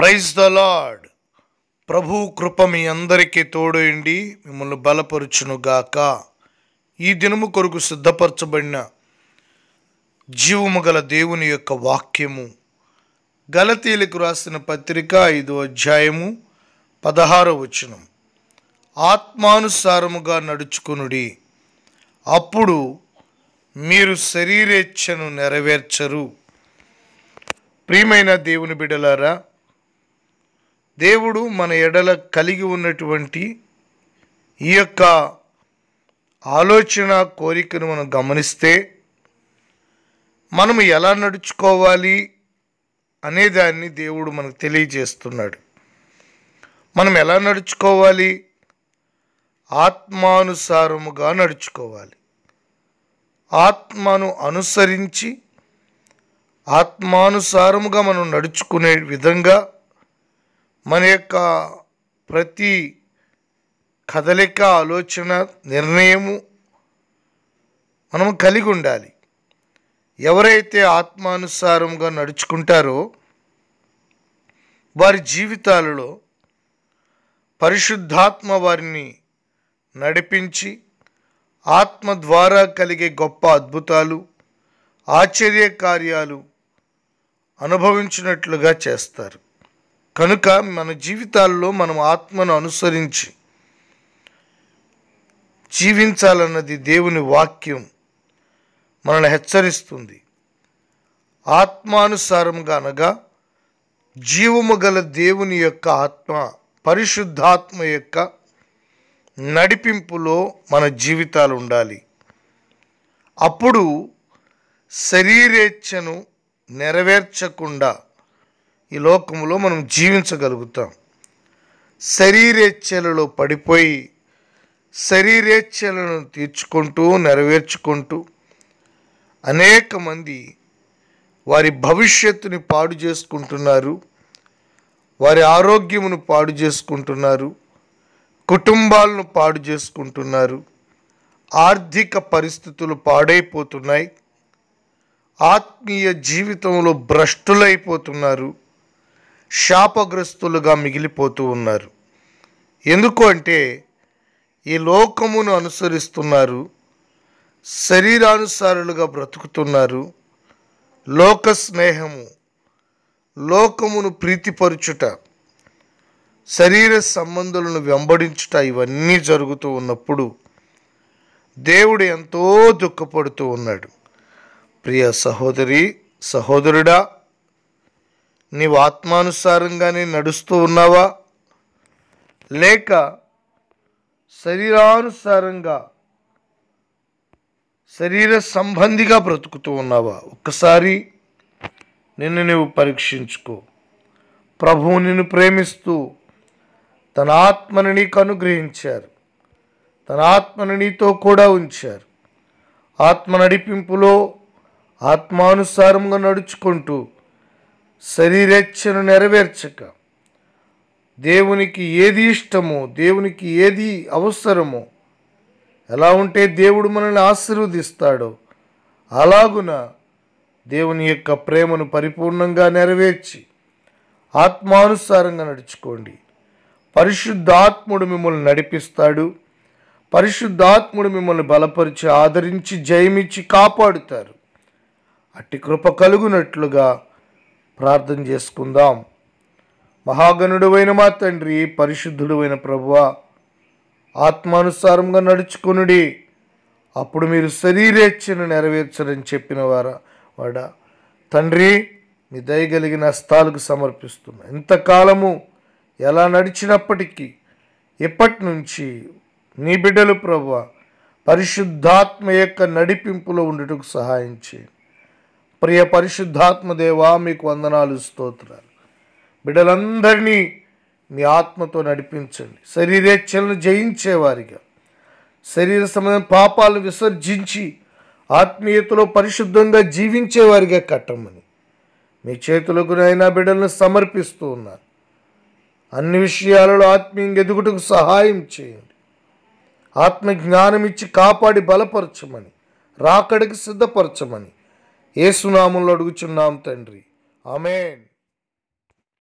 Praise the Lord. ప్రభు కృప మీ అందరికీ తోడైండి మిమ్మల్ని బలపరుచునుగాక. ఈ దినము కొరకు సిద్ధపరచబడిన జీవము గల దేవుని యొక్క వాక్యము గలతీయులకు రాసిన పత్రిక 5వ అధ్యాయము 16వ వచనం. ఆత్మానుసారముగా నడుచుకొనుడి, అప్పుడు మీరు శరీరేచ్ఛను నెరవేర్చరు. ప్రియమైన దేవుని బిడ్డలారా, దేవుడు మన ఎడల కలిగి ఉన్నటువంటి ఈ యొక్క ఆలోచన కోరికను మనం గమనిస్తే మనము ఎలా నడుచుకోవాలి అనేదాన్ని దేవుడు మనకు తెలియజేస్తున్నాడు. మనం ఎలా నడుచుకోవాలి? ఆత్మానుసారముగా నడుచుకోవాలి. ఆత్మను అనుసరించి ఆత్మానుసారముగా మనం నడుచుకునే విధంగా మన యొక్క ప్రతి కదలిక, ఆలోచన, నిర్ణయము మనము కలిగి ఉండాలి. ఎవరైతే ఆత్మానుసారంగా నడుచుకుంటారో వారి జీవితాలలో పరిశుద్ధాత్మ వారిని నడిపించి ఆత్మ ద్వారా కలిగే గొప్ప అద్భుతాలు, ఆశ్చర్య కార్యాలు అనుభవించినట్లుగా చేస్తారు. కనుక మన జీవితాల్లో మనం ఆత్మను అనుసరించి జీవించాలన్నది దేవుని వాక్యం మనల్ని హెచ్చరిస్తుంది. ఆత్మానుసారంగా అనగా జీవము గల దేవుని యొక్క ఆత్మ, పరిశుద్ధాత్మ యొక్క నడిపింపులో మన జీవితాలు ఉండాలి. అప్పుడు శరీరేచ్ఛను నెరవేర్చకుండా ఈ లోకములో మనం జీవించగలుగుతాం. శరీరేచ్ఛలలో పడిపోయి శరీరేచ్ఛలను తీర్చుకుంటూ నెరవేర్చుకుంటూ అనేక మంది వారి భవిష్యత్తుని పాడు చేసుకుంటున్నారు, వారి ఆరోగ్యమును పాడు చేసుకుంటున్నారు, కుటుంబాలను పాడు చేసుకుంటున్నారు, ఆర్థిక పరిస్థితులు పాడైపోతున్నాయి, ఆత్మీయ జీవితంలో భ్రష్టులైపోతున్నారు, శాపగ్రస్తులుగా మిగిలిపోతూ ఉన్నారు. ఎందుకు అంటే ఈ లోకమును అనుసరిస్తున్నారు, శరీరానుసారులుగా బ్రతుకుతున్నారు. లోక స్నేహము, లోకమును ప్రీతిపరుచుట, శరీర సంబంధులను వెంబడించుట ఇవన్నీ జరుగుతూ ఉన్నప్పుడు దేవుడు ఎంతో దుఃఖపడుతూ ఉన్నాడు. ప్రియ సహోదరి, సహోదరుడా, నీవు ఆత్మానుసారంగానే నడుస్తూ ఉన్నావా, లేక శరీరానుసారంగా శరీర సంబంధిగా బ్రతుకుతూ ఉన్నావా? ఒక్కసారి నిన్ను నువ్వు పరీక్షించుకో. ప్రభువు నిన్ను ప్రేమిస్తూ తన ఆత్మను నీకు అనుగ్రహించారు, తన ఆత్మను నీతో కూడా ఉంచారు. ఆత్మ నడిపింపులో ఆత్మానుసారంగా నడుచుకుంటూ శరీరేచ్ఛను నెరవేర్చక, దేవునికి ఏది ఇష్టమో, దేవునికి ఏది అవసరమో, ఎలా ఉంటే దేవుడు మనల్ని ఆశీర్వదిస్తాడో అలాగున దేవుని యొక్క ప్రేమను పరిపూర్ణంగా నెరవేర్చి ఆత్మానుసారంగా నడుచుకోండి. పరిశుద్ధాత్ముడు మిమ్మల్ని నడిపిస్తాడు. పరిశుద్ధాత్ముడు మిమ్మల్ని బలపరిచి, ఆదరించి, జయమిచ్చి కాపాడుతారు. అట్టి కృప కలుగునట్లుగా ప్రార్థన చేసుకుందాం. మహాగణుడువైన మా తండ్రి, పరిశుద్ధుడువైన ప్రభువా, ఆత్మానుసారంగా నడుచుకొనుడి, అప్పుడు మీరు శరీరేచ్ఛను నెరవేర్చరని చెప్పిన వాడా తండ్రి, మీ దయగలిగిన హస్తాలకు సమర్పిస్తున్నా. ఇంతకాలము ఎలా నడిచినప్పటికీ ఇప్పటి నుంచి నీ బిడ్డలు ప్రభువా పరిశుద్ధాత్మ యొక్క నడిపింపులో ఉండుటకు సహాయం చేయండి. ప్రియ పరిశుద్ధాత్మ దేవా, మీకు వందనాలు, స్తోత్రాలు. బిడ్డలందరినీ మీ ఆత్మతో నడిపించండి. శరీరేచ్ఛలను జయించేవారిగా, శరీర సంబంధమైన పాపాలను విసర్జించి ఆత్మీయతలో పరిశుద్ధంగా జీవించేవారిగా కట్టమని మీ చేతులకు నైనా బిడ్డలను సమర్పిస్తూ ఉన్నారు. అన్ని విషయాలలో ఆత్మీయంగా ఎదుగుటకు సహాయం చేయండి. ఆత్మ జ్ఞానం ఇచ్చి కాపాడి బలపరచమని, రాకడికి సిద్ధపరచమని యేసు నామములో అడుగుచున్నాం తండ్రి. ఆమేన్.